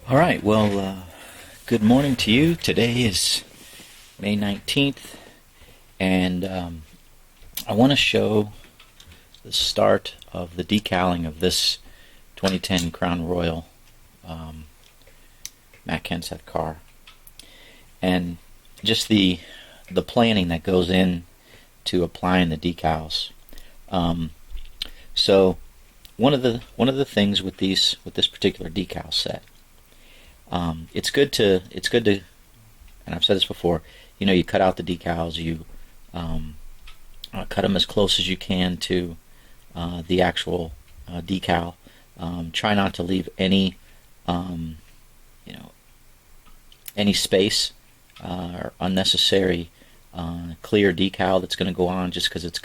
All right, well, good morning to you. Today is May 19th, and I want to show the start of the decaling of this 2010 Crown Royal Matt Kenseth car, and just the planning that goes in to applying the decals. So one of the things with this particular decal set, it's good to, and I've said this before, you cut out the decals, you cut them as close as you can to the actual decal. Try not to leave any any space or unnecessary clear decal that's going to go on, just because it's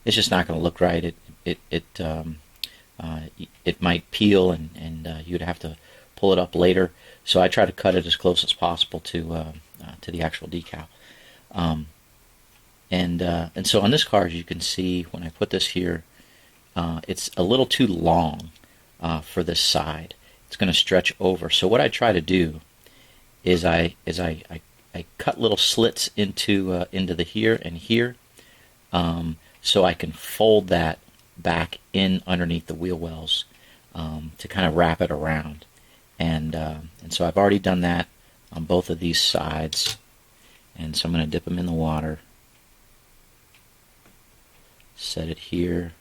just not going to look right. It might peel, and you'd have to pull it up later. So I try to cut it as close as possible to the actual decal. And so on this car, as you can see, when I put this here, it's a little too long for this side. It's going to stretch over. So what I try to do is I cut little slits into the here and here, so I can fold that back in underneath the wheel wells to kind of wrap it around. And so I've already done that on both of these sides, and so I'm going to dip them in the water, set it here,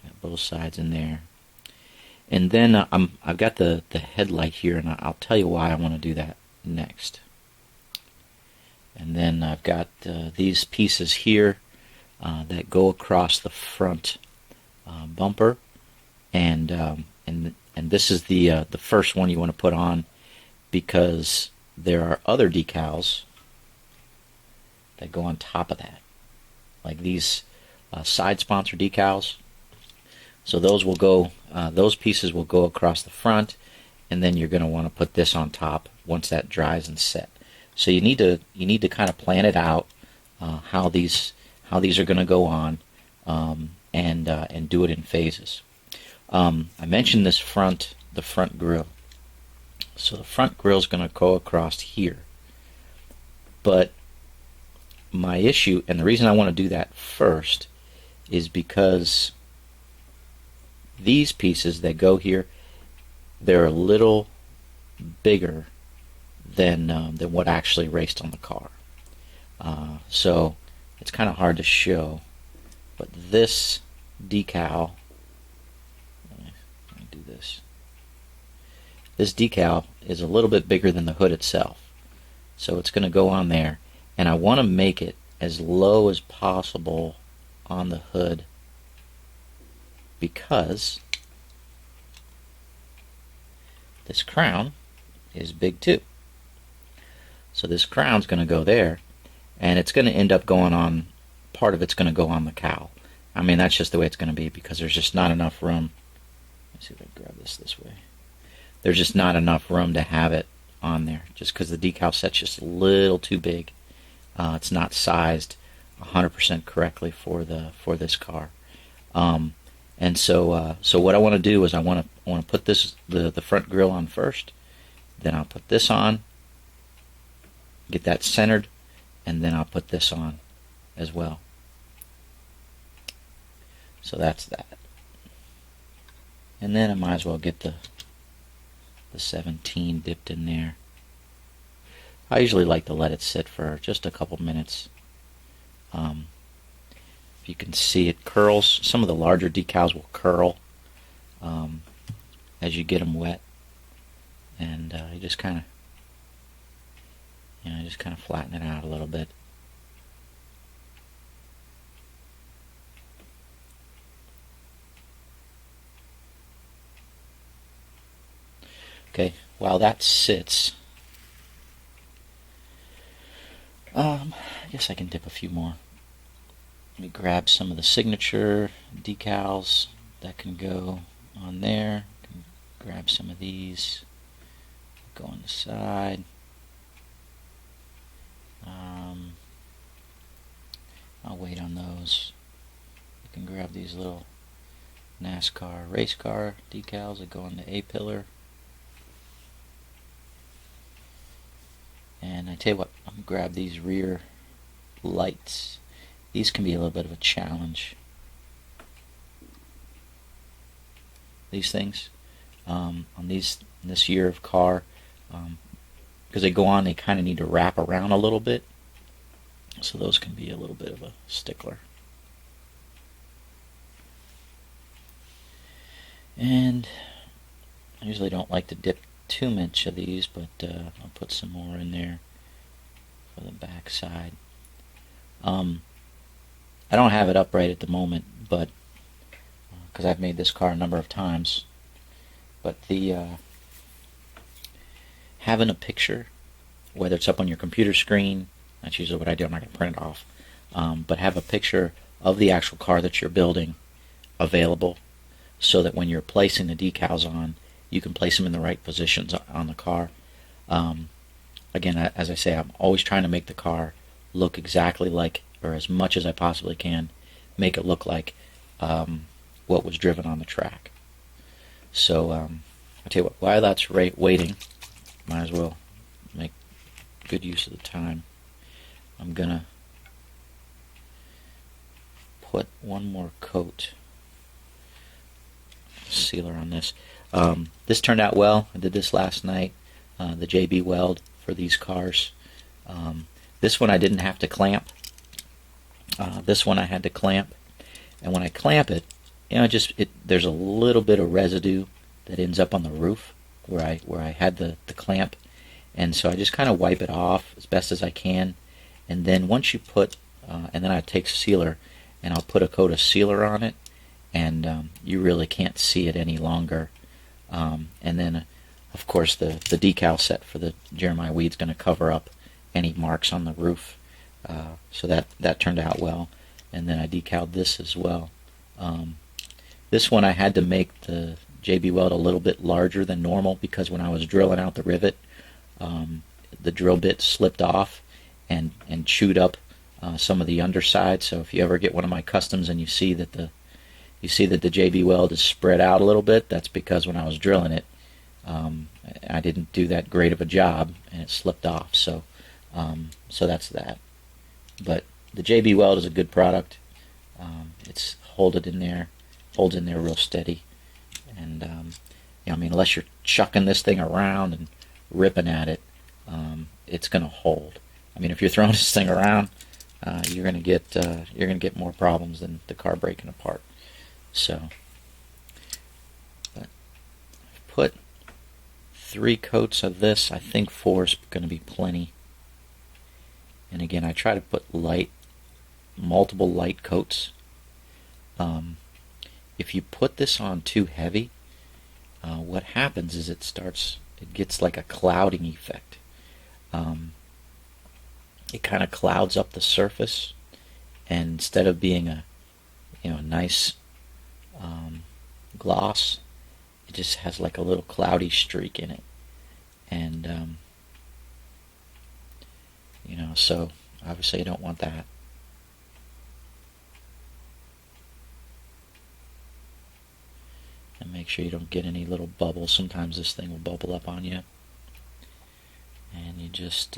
got both sides in there, and then I've got the headlight here, and I'll tell you why I want to do that next. And then I've got these pieces here that go across the front bumper, and this is the first one you want to put on, because there are other decals that go on top of that, like these side sponsor decals. So those will go, those pieces will go across the front, and then you're going to want to put this on top once that dries and set. So you need to kind of plan it out, how these are going to go on, and do it in phases. I mentioned the front grille. So the front grille is going to go across here. But my issue, and the reason I want to do that first, is because these pieces that go here, they're a little bigger than what actually raced on the car. So it's kind of hard to show. But this decal, let me do this. This decal is a little bit bigger than the hood itself. So it's going to go on there. And I want to make it as low as possible on the hood, because this crown is big too. So this crown's going to go there, and it's going to end up going on, part of it's going to go on the cowl. I mean, that's just the way it's going to be, because there's just not enough room. Let's see if I can grab this way. There's just not enough room to have it on there, just because the decal set's just a little too big. It's not sized 100% correctly for this car. And so what I want to do is I want to put the front grille on first. Then I'll put this on, get that centered, and then I'll put this on as well. So that's that. And then I might as well get the 17 dipped in there. I usually like to let it sit for just a couple minutes. If you can see, it curls. Some of the larger decals will curl as you get them wet, and you just kind of flatten it out a little bit. Okay, while that sits, I guess I can dip a few more. Let me grab some of the signature decals that can go on there. Grab some of these, go on the side. I'll wait on those. You can grab these little NASCAR race car decals that go on the A-pillar. And I tell you what, I'm going to grab these rear lights. These can be a little bit of a challenge. These things on this year of car, because they go on, they kind of need to wrap around a little bit, so those can be a little bit of a stickler. And I usually don't like to dip too much of these, but I'll put some more in there for the back side. I don't have it up right at the moment, but because I've made this car a number of times, but the having a picture, whether it's up on your computer screen, that's usually what I do, I'm not going to print it off, but have a picture of the actual car that you're building available, so that when you're placing the decals on, you can place them in the right positions on the car. Again, as I say, I'm always trying to make the car look exactly like, or as much as I possibly can, make it look like what was driven on the track. So I'll tell you what, while that's waiting, might as well make good use of the time. I'm gonna put one more coat sealer on this. This turned out well. I did this last night, the JB Weld for these cars. This one I didn't have to clamp. This one I had to clamp, and when I clamp it, there's a little bit of residue that ends up on the roof where I had the clamp, and so I just kind of wipe it off as best as I can, and then once you put, and then I take sealer and I'll put a coat of sealer on it, and you really can't see it any longer. And then, of course, the decal set for the Jeremiah Weed's going to cover up any marks on the roof. So that turned out well. And then I decaled this as well. This one I had to make the JB Weld a little bit larger than normal, because when I was drilling out the rivet, the drill bit slipped off and chewed up some of the underside. So if you ever get one of my customs and you see that the JB Weld is spread out a little bit, that's because when I was drilling it, I didn't do that great of a job and it slipped off. So that's that. But the JB Weld is a good product. It's holds in there real steady. And unless you're chucking this thing around and ripping at it, it's going to hold. I mean, if you're throwing this thing around, you're going to get more problems than the car breaking apart. So, but I've put 3 coats of this. I think 4 is going to be plenty. And again, I try to put multiple light coats. If you put this on too heavy, what happens is it gets like a clouding effect. It kind of clouds up the surface, and instead of being a nice gloss, it just has like a little cloudy streak in it, and so obviously I don't want that. And make sure you don't get any little bubbles. Sometimes this thing will bubble up on you, and you just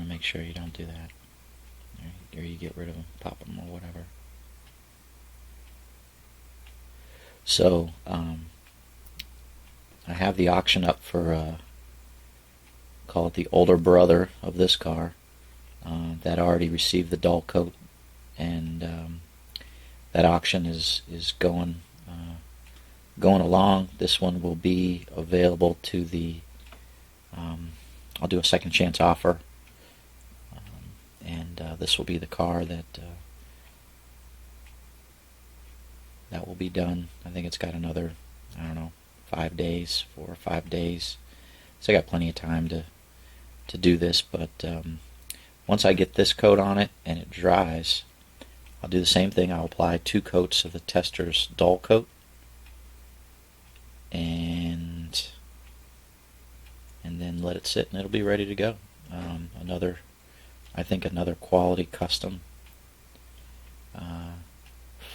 make sure you don't do that, or you get rid of them, pop them, or whatever. So I have the auction up for call it the older brother of this car that already received the dull coat, and that auction is going along. This one will be available to the I'll do a second chance offer, and this will be the car that will be done. I think it's got another 4 or 5 days, so I got plenty of time to do this. But once I get this coat on it and it dries, I'll do the same thing. I'll apply 2 coats of the Tester's dull coat, and then let it sit, and it'll be ready to go. I think another quality custom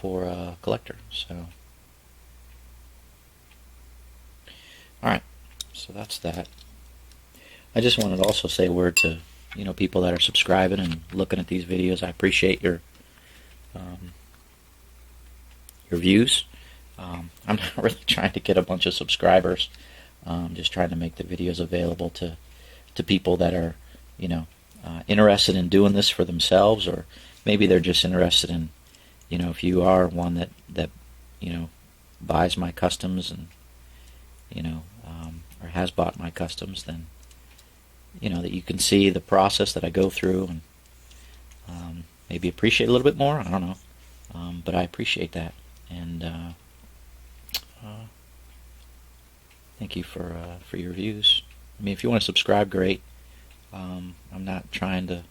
for a collector. So, alright, so that's that. I just wanted to also say a word to people that are subscribing and looking at these videos. I appreciate your views. I'm not really trying to get a bunch of subscribers. Just trying to make the videos available to people that are interested in doing this for themselves, or maybe they're just interested in if you are one that buys my customs and or has bought my customs, then that you can see the process that I go through and maybe appreciate a little bit more. I don't know, but I appreciate that, and thank you for your views. I mean, if you want to subscribe, great. I'm not trying to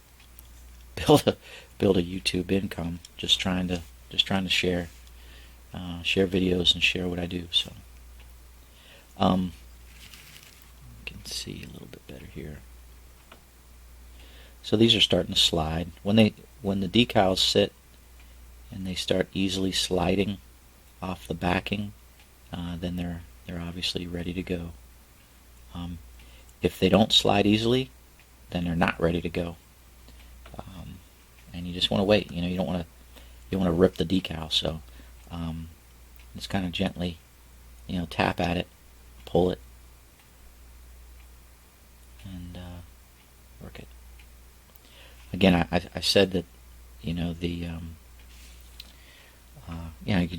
build a YouTube income. Just trying to share videos and share what I do. So, you can see a little bit better here. So these are starting to slide. When the decals sit and they start easily sliding off the backing, then they're obviously ready to go. If they don't slide easily, then they're not ready to go. And you just want to wait. You don't want to rip the decal. So just kind of gently, tap at it, pull it, and work it. Again, I said that you can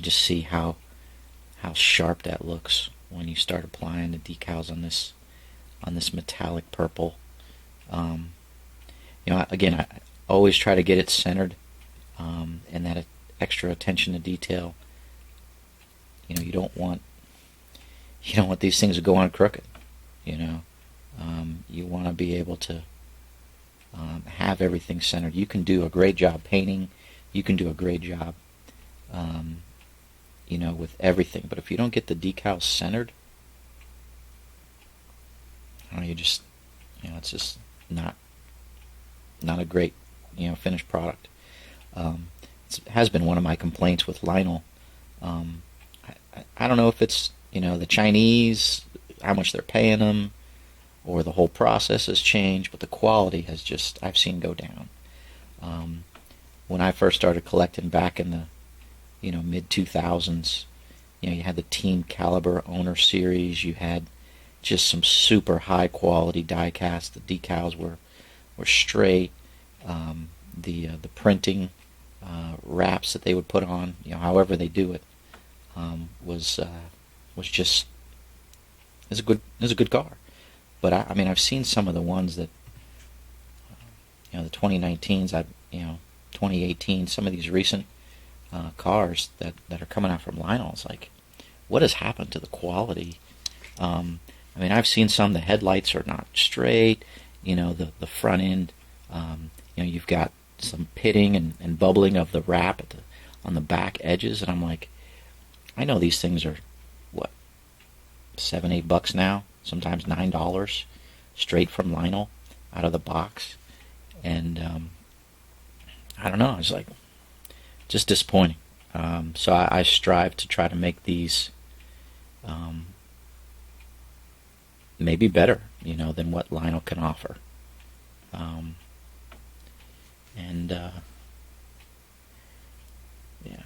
just see how sharp that looks when you start applying the decals on this metallic purple. Again, I always try to get it centered, and that extra attention to detail. You don't want these things to go on crooked. You want to be able to have everything centered. You can do a great job painting. You can do a great job, with everything. But if you don't get the decals centered, it's just not a great, finished product. It has been one of my complaints with Lionel. I don't know if it's, the Chinese, how much they're paying them, or the whole process has changed, but the quality has just, I've seen go down. When I first started collecting back in the, mid-2000s, you had the Team Caliber Owner Series, you had just some super high quality diecast. The decals were straight. The printing wraps that they would put on, however they do it, was just is a good car. But I mean, I've seen some of the ones that the 2019s, 2018, some of these recent cars that are coming out from Lionel. It's like, what has happened to the quality? I mean, I've seen some, the headlights are not straight, the front end, you've got some pitting and bubbling of the wrap on the back edges, and I'm like, I know these things are, what, $7-8 now, sometimes $9, straight from Lionel, out of the box, and I don't know, I was like, just disappointing. So I strive to try to make these maybe better, than what Lionel can offer. Yeah.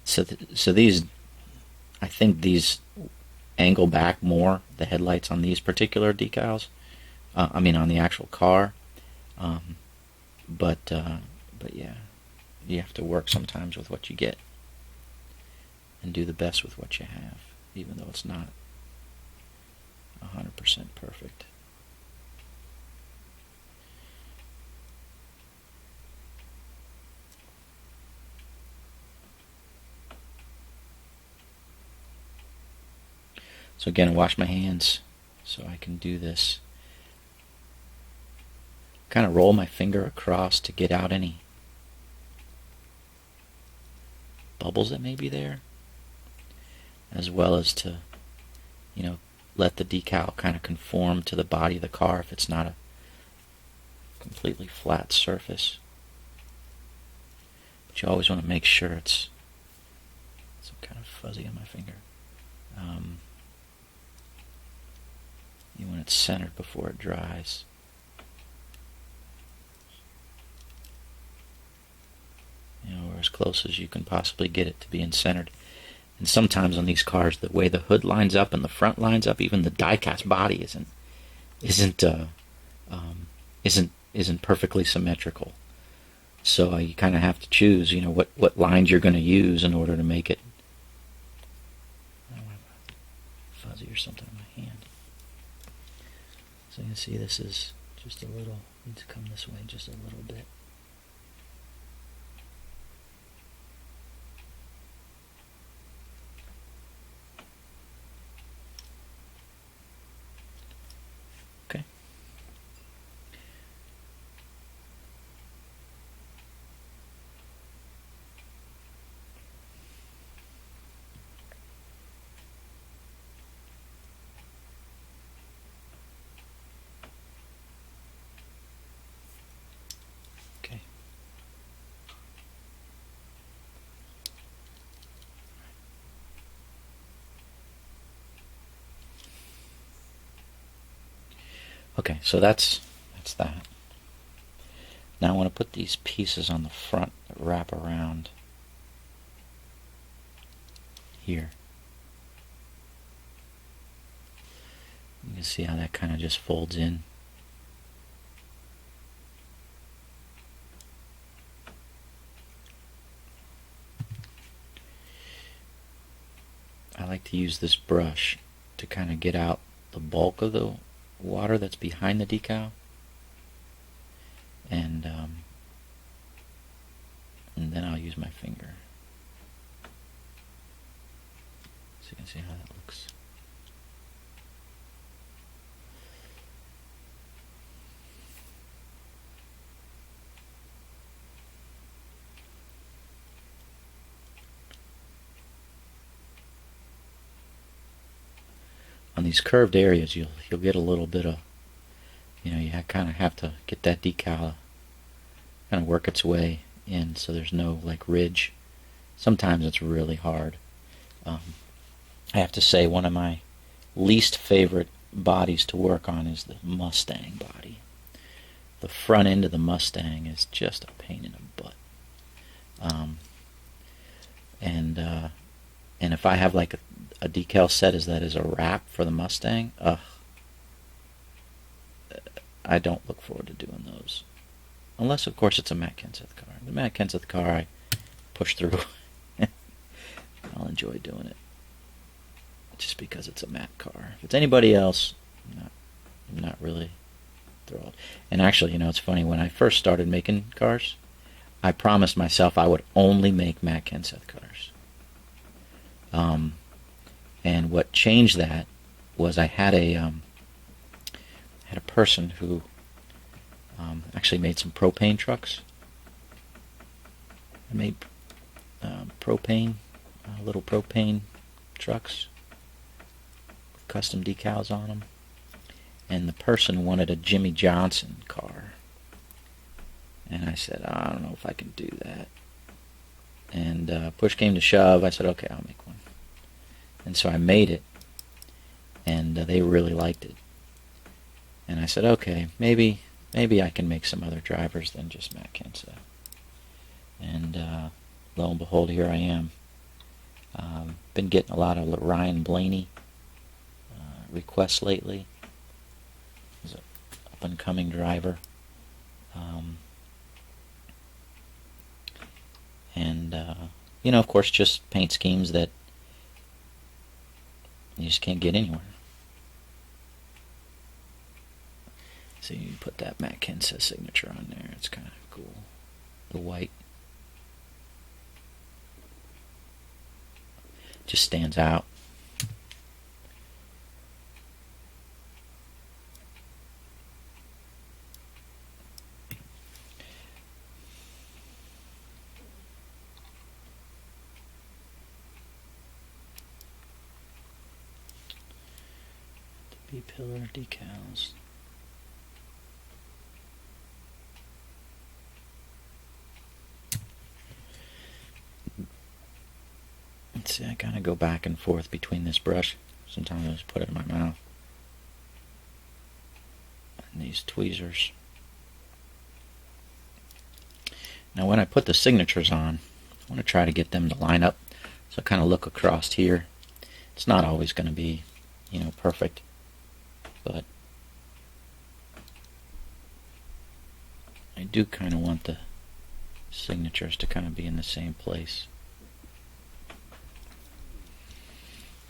So these, I think these angle back more, the headlights on these particular decals. I mean, on the actual car. But yeah, you have to work sometimes with what you get and do the best with what you have, even though it's not 100% perfect. So again, I wash my hands so I can do this. Kind of roll my finger across to get out any bubbles that may be there, as well as to, let the decal kind of conform to the body of the car if it's not a completely flat surface. But you always want to make sure it's kind of fuzzy on my finger. You want it centered before it dries. Or as close as you can possibly get it to being centered. And sometimes on these cars, the way the hood lines up and the front lines up, even the diecast body isn't perfectly symmetrical. So you kind of have to choose, what lines you're going to use in order to make it. I don't have a fuzzy or something in my hand. So you can see this is just a little, needs to come this way just a little bit. Okay. Okay. Okay, so that's that. Now I want to put these pieces on the front that wrap around here. You can see how that kind of just folds in. I like to use this brush to kind of get out the bulk of the water that's behind the decal, and then I'll use my finger. So you can see how that looks. On these curved areas, you'll get a little bit of, you kind of have to get that decal kind of work its way in, so there's no like ridge. Sometimes it's really hard. I have to say, one of my least favorite bodies to work on is the Mustang body. The front end of the Mustang is just a pain in the butt. And if I have like a decal set as a wrap for the Mustang, I don't look forward to doing those. Unless, of course, it's a Matt Kenseth car. The Matt Kenseth car, I push through. I'll enjoy doing it. Just because it's a Matt car. If it's anybody else, I'm not really thrilled. And actually, it's funny, when I first started making cars, I promised myself I would only make Matt Kenseth cars. And what changed that was I had a person who actually made some propane trucks. I made little propane trucks with custom decals on them. And the person wanted a Jimmy Johnson car. And I said, I don't know if I can do that. And push came to shove, I said, okay, I'll make one. And so I made it, and they really liked it. And I said, okay, maybe I can make some other drivers than just Matt Kenseth. And lo and behold, here I am. Been getting a lot of Ryan Blaney requests lately. He's an up-and-coming driver. Of course, just paint schemes that you just can't get anywhere. So you put that Matt Kenseth signature on there. It's kind of cool. The white just stands out. The B-pillar decals. See, I kind of go back and forth between this brush. Sometimes I just put it in my mouth. And these tweezers. Now when I put the signatures on, I want to try to get them to line up. So I kind of look across here. It's not always going to be, perfect. But I do kind of want the signatures to kind of be in the same place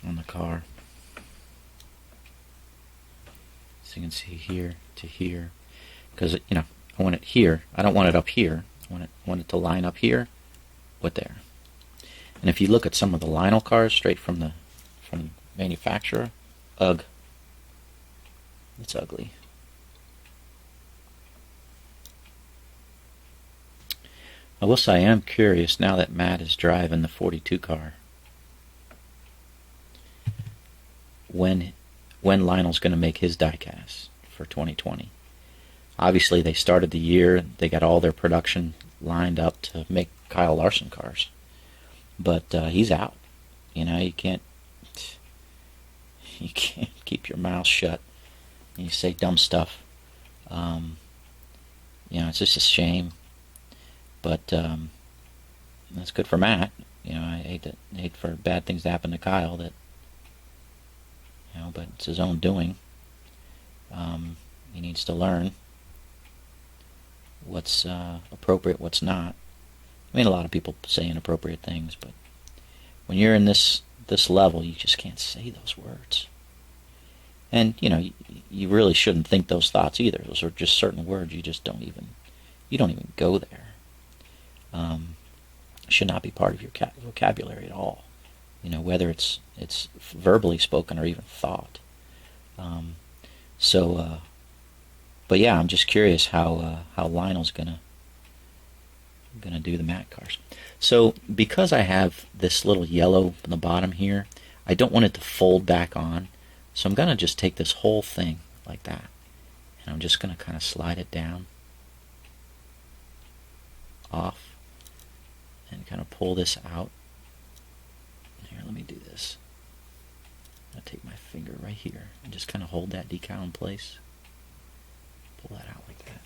on the car. So you can see here to here. Because, I want it here. I don't want it up here. I want it to line up here with there. And if you look at some of the Lionel cars straight from the manufacturer, ugh, it's ugly. I will say I am curious now that Matt is driving the 42 car when Lionel's going to make his diecast for 2020. Obviously they started the year, they got all their production lined up to make Kyle Larson cars, but he's out. You can't keep your mouth shut and you say dumb stuff. It's just a shame. But that's good for Matt. I hate for bad things to happen to Kyle. But it's his own doing. He needs to learn what's appropriate, what's not. I mean, a lot of people say inappropriate things, but when you're in this level, you just can't say those words. And you really shouldn't think those thoughts either. Those are just certain words you just don't even go there. Should not be part of your vocabulary at all. Whether it's verbally spoken or even thought. But yeah, I'm just curious how Lionel's gonna do the Matt cars. So because I have this little yellow in the bottom here, I don't want it to fold back on. So I'm gonna just take this whole thing like that, and I'm just gonna kind of slide it down, off, and kind of pull this out. Here, let me do this. I'll take my finger right here and just kind of hold that decal in place. Pull that out like that.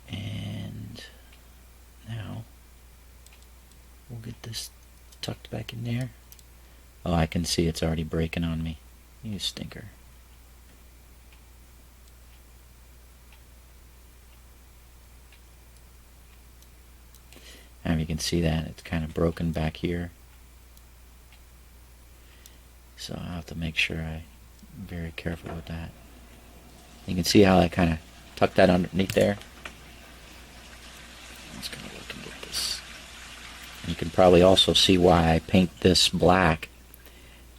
And now we'll get this tucked back in there. Oh, I can see it's already breaking on me. You stinker. And you can see that it's kind of broken back here. So I'll have to make sure I'm very careful with that. You can see how I kind of tucked that underneath there. Let's kind of look and get this. And you can probably also see why I paint this black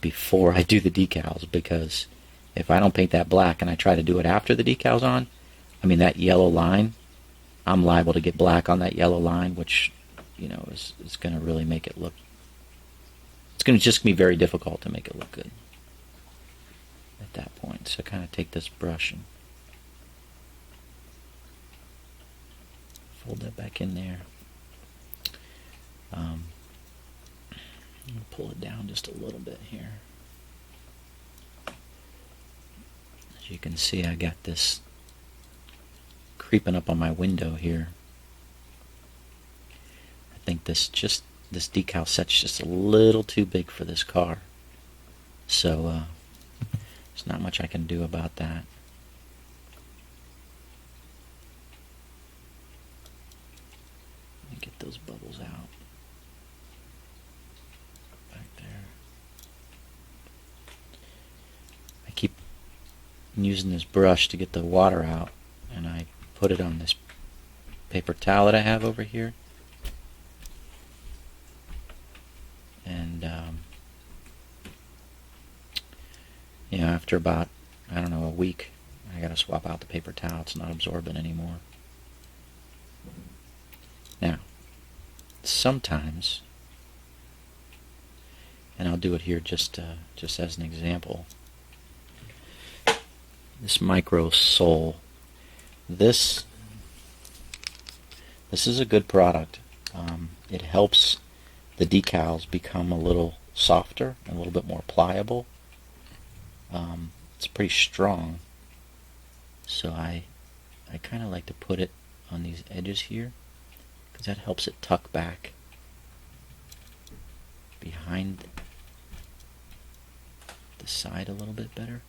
before I do the decals, because if I don't paint that black and I try to do it after the decals on, that yellow line, I'm liable to get black on that yellow line, which is going to really make it look, it's going to just be very difficult to make it look good at that point. So kind of take this brush and fold that back in there. Pull it down just a little bit here. As you can see, I got this creeping up on my window here. I think this decal set's just a little too big for this car. So there's not much I can do about that. Let me get those bubbles out. Back there. I keep using this brush to get the water out, and I put it on this paper towel that I have over here. And after about, a week, I gotta swap out the paper towel. It's not absorbent anymore. Now, sometimes, and I'll do it here just as an example, this micro sole, this is a good product. It helps the decals become a little softer and a little bit more pliable. It's pretty strong, so I kind of like to put it on these edges here, because that helps it tuck back behind the side a little bit better.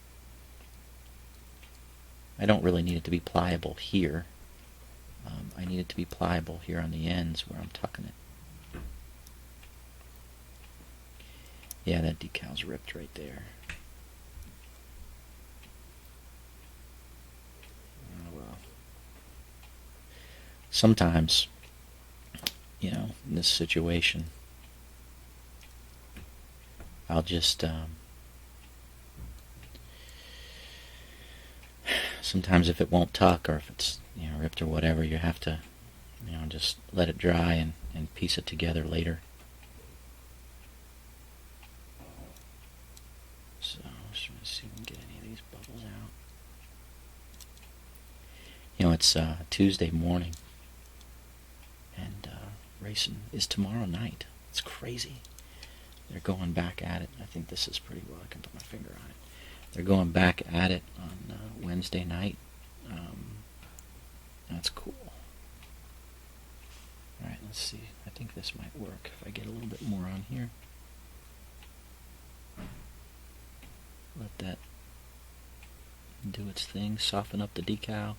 I don't really need it to be pliable here. I need it to be pliable here on the ends where I'm tucking it. Yeah, that decal's ripped right there. Oh well. Sometimes, in this situation, I'll just sometimes if it won't tuck, or if it's ripped or whatever, you have to just let it dry and piece it together later. So let's try to see if we can get any of these bubbles out. It's Tuesday morning, and racing is tomorrow night. It's crazy. They're going back at it. I think this is pretty well. I can put my finger on it. They're going back at it on Wednesday night. That's cool. Alright, let's see. I think this might work if I get a little bit more on here. Let that do its thing. Soften up the decal.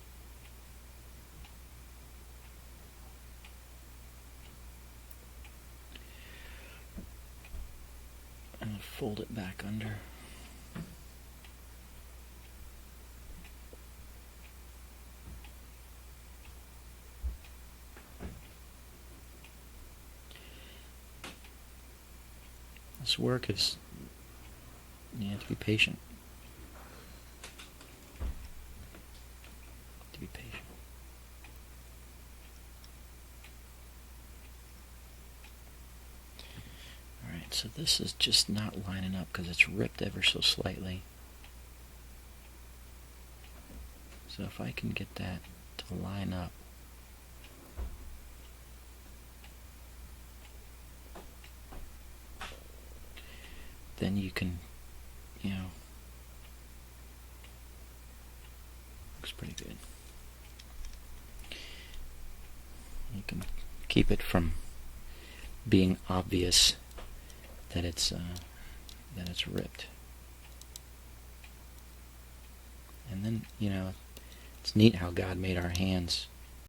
And fold it back under. This work is, you have to be patient. To be patient. Alright, so this is just not lining up because it's ripped ever so slightly. So if I can get that to line up, then you can, looks pretty good. You can keep it from being obvious that it's ripped. And then, it's neat how God made our hands.